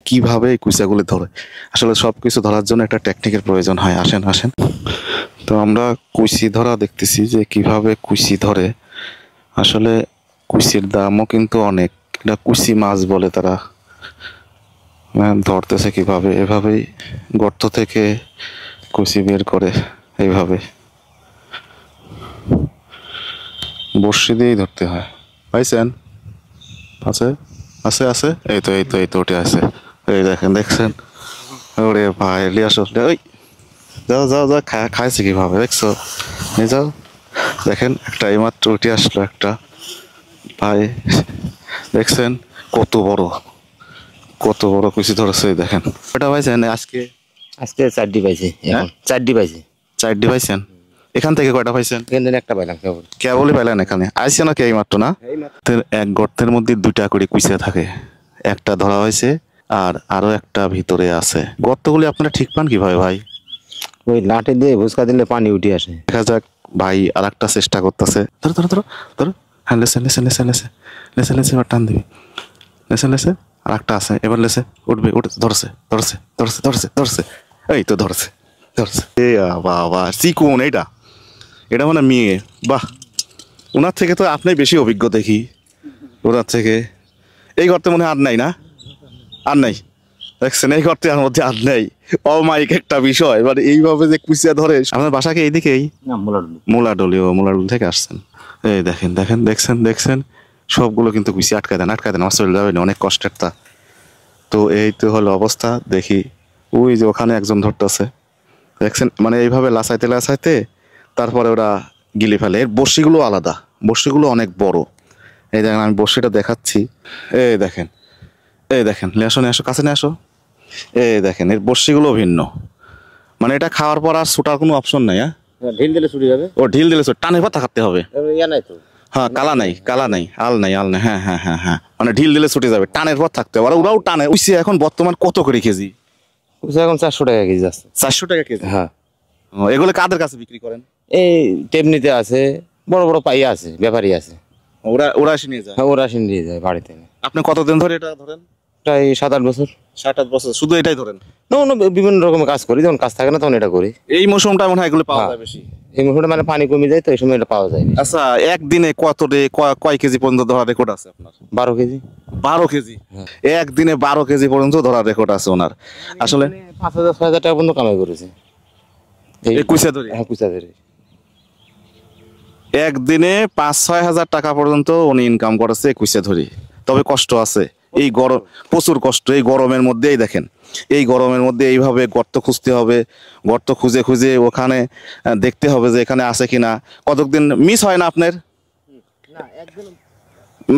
কিভাবে এই কুইচাগুলি ধরে। আসলে সবকিছু ধরার জন্য একটা টেকনিকের প্রয়োজন হয়। আসেন আসেন, তো আমরা কুইচি ধরা দেখতেছি যে কিভাবে কুইচি ধরে। আসলে কুইচির দামও কিন্তু অনেক। এটা কুইচি মাছ বলে তারা। ধরতেছে কিভাবে, এভাবেই গর্ত থেকে কুইচি বের করে, এইভাবে বড়শি দিয়েই ধরতে হয়। পাইছেন? আছে আছে আছে, এই তো এই তো এই তো উঠে আছে। এই দেখেন, দেখছেন? ওরে ভাই, লিয়ে আসো। ওই যাও যাও যাও, খাইছে কিভাবে দেখছো? নিয়ে যাও। দেখেন, একটা এইমাত্র উঠে আসলো একটা। ভাই দেখছেন কত বড়, কত বড় কুচি ধরেছে। দেখেন এটা পাইছেন আজকে? আজকে 4টি পাইছি, এখন 4টি পাইছি। 4টি পাইছেন? এখান থেকে কয়টা পাইছেন? এখান থেকে একটা পাইলাম কেবল। কেবলই পাইলেন? এখানে আইসে নাকি এইমাত্র? না, এক গর্তের মধ্যে 2টা করে কুইচা থাকে। একটা ধরা হয়েছে আর আরো একটা ভিতরে আছে। গর্তগুলি আপনারা ঠিক পান কিভাবে ভাই? ওই লাঠি দিয়ে ভুসকা দিলে পানি উঠে আসে। দেখা যাক ভাই আর একটা চেষ্টা করতেছে। ধরো ধরো ধরো ধরো, হ্যাঁ লেসে লেসে লেসে লেসে লেসে লেসে, এবার টান দিবি। লেসে লেসে, আর একটা আছে, এবার লেসে উঠবে। উঠে ধরছে ধরছে ধরছে ধরছে ধরছে, এই তো ধরছে ধরছে। এ বাবা, চিকুন এইটা, এটা মানে মেয়ে। বাহ, ওনার থেকে তো আপনি বেশি অভিজ্ঞ দেখি, ওনার থেকে। এই গর্তে মনে হয় আর নাই, না? আর নাই, দেখছেন? এই গর্তে আর মধ্যে আর নেই। অমায়িক একটা বিষয়, মানে এইভাবে যে কুচিয়া ধরে। আপনার বাসা কি এইদিকেই? না, মোলাডুলি। মোলাডলি। ও মোলাডলি থেকে আসছেন। এই দেখেন দেখেন, দেখছেন দেখছেন, সবগুলো কিন্তু কুচি। আটকায় দেন আটকায় দেন, আমার চলে যাবে না, অনেক কষ্টের তা। তো এই তো হলো অবস্থা। দেখি ওই যে ওখানে একজন ধরতেছে, দেখছেন? মানে এইভাবে লাসাইতে লাসাইতে তারপরে ওরা গিলে ফেলে। এর বড়শিগুলো আলাদা, বড়শিগুলো অনেক বড়। এই দেখেন, আমি বড়শিটা দেখাচ্ছি। এই দেখেন, এই দেখেন, নিয়ে আসো নিয়ে আসো, কাছে নিয়ে আসো। এই দেখেন, এর বড়শিগুলো ভিন্ন। মানে এটা খাওয়ার পর আর ছুটার কোনো অপশন নাই। হ্যাঁ, ঢিল দিলে ছুটে যাবে। ও ঢিল দিলে টানে পাতা খাটতে হবে। ইয়া নাই তো। হ্যাঁ, কালা নাই, কালা নাই, আল নাই, আল নাই। হ্যাঁ হ্যাঁ হ্যাঁ হ্যাঁ, মানে ঢিল দিলে ছুটে যাবে, টানের পর থাকতে হবে। আর ওরাও টানে। উইসে এখন বর্তমান কত করে কেজি? এখন 400 টাকা কেজি আছে। 400 টাকা কেজি? হ্যাঁ। এগুলো কাদের কাছে বিক্রি করেন? এই টেমনিতে আছে, বড় বড় পাইয়া আছে, ব্যাপারী আছে। ওরা ওরা এসে নিয়ে যায়? হ্যাঁ, ওরা আসেন দিয়ে যায় বাড়িতে। আপনি কতদিন ধরে এটা ধরেন? প্রায় 7-8 বছর। 7-8 বছর শুধু এটাই ধরেন? না, অন্য বিভিন্ন রকমের কাজ করি, যখন কাজ থাকে না তখন এটা করি। এই মৌসুমটা মনে হয় এগুলো পাওয়া যায় বেশি। এই মৌসুমে মানে পানি কমে যায়, তো এই সময় এটা পাওয়া যায়। আচ্ছা, একদিনে কয় কেজি পর্যন্ত ধরার রেকর্ড আছে আপনার? 12 কেজি। 12 কেজি? একদিনে 12 কেজি পর্যন্ত ধরার রেকর্ড আছে ওনার। আসলে 5,000-6,000 টাকা পর্যন্ত কামাই করেছে এই কুইচা ধরে। হ্যাঁ, কুচা ধরে একদিনে 5-6 হাজার টাকা পর্যন্ত উনি ইনকাম করেছে কুইচা ধরে। তবে কষ্ট আছে, এই গরম, প্রচুর কষ্ট। এই গরমের মধ্যেই দেখেন, এই গরমের মধ্যে এইভাবে গর্ত খুঁজতে হবে। গর্ত খুঁজে খুঁজে ওখানে দেখতে হবে যে এখানে আছে কিনা। কতদিন মিস হয় না আপনার?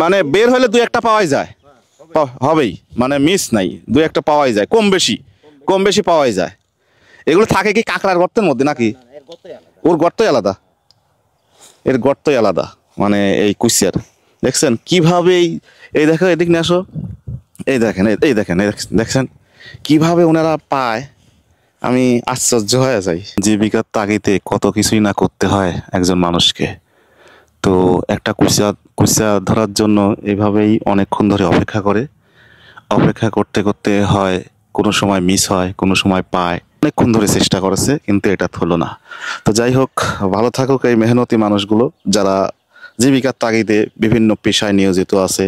মানে বের হলে 2-1টা পাওয়াই যায়, হবেই, মানে মিস নাই, 2-1টা পাওয়াই যায়, কম বেশি, কম বেশি পাওয়াই যায়। এগুলো থাকে কি কাঁকড়ার গর্তের মধ্যে নাকি? ওর গর্তই আলাদা, এর গর্তই আলাদা। মানে এই কুচিয়ার দেখছেন কিভাবে, এই দেখো, এদিক নিয়ে আসো। এই দেখেন, এই দেখেন, দেখছেন কিভাবে ওনারা পায়। আমি আশ্চর্য হয়ে যাই। জীবিকার তাগিদে কত কিছুই না করতে হয় একজন মানুষকে। তো একটা কুচিয়া ধরার জন্য এইভাবেই অনেকক্ষণ ধরে অপেক্ষা করে। অপেক্ষা করতে করতে হয় কোনো সময় মিস হয়, কোনো সময় পায়। অনেকক্ষণ ধরে চেষ্টা করেছে, কিন্তু এটা হলো না। তো যাই হোক, ভালো থাকুক এই মেহনতি মানুষগুলো যারা জীবিকার তাগিদে বিভিন্ন পেশায় নিয়োজিত আছে।